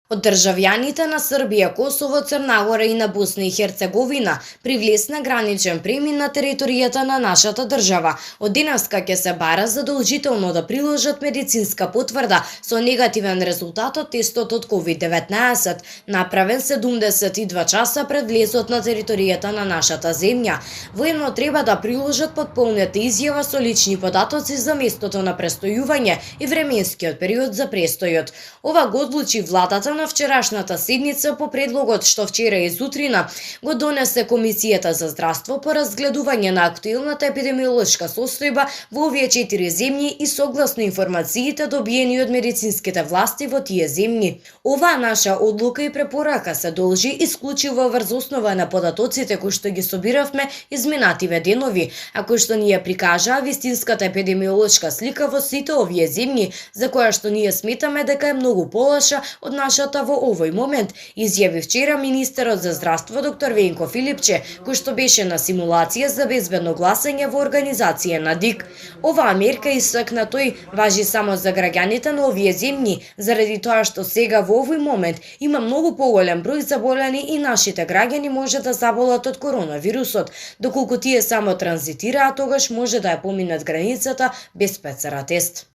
Од државјаните на Србија, Косово, Црна Гора и на Босна и Херцеговина привлез на граничен премин на територијата на нашата држава. Од денеска ќе се бара задолжително да приложат медицинска потврда со негативен резултат од тестот од COVID-19, направен 72 часа пред влезот на територијата на нашата земја. Воедно треба да приложат потполнета изјава со лични податоци за местото на престојување и временскиот период за престојот. Ова го одлучи владата на вчерашната седница по предлогот што вчера и сутрина го донесе Комисијата за здравство по разгледување на актуелната епидемиолошка состојба во овие 4 земји и согласно информациите добиени од медицинските власти во тие земји. Оваа наша одлука и препорака се должи исклучиво врз основа на податоците кои што ги собиравме изминативе денови, а кои што ни ја прикажаа вистинската епидемиолошка слика во сите овие земји, за која што ние сметаме дека е многу полоша од нашата во овој момент, изјави вчера министерот за здравство доктор Венко Филипче, кој што беше на симулација за безбедно гласање во организација на ДИК. Оваа мерка, истакна тој, важи само за граѓаните на овие земји, заради тоа што сега во овој момент има многу поголем број заболени и нашите граѓани може да заболат од коронавирусот. Доколку тие само транзитираат, тогаш може да ја поминат границата без ПЦР тест.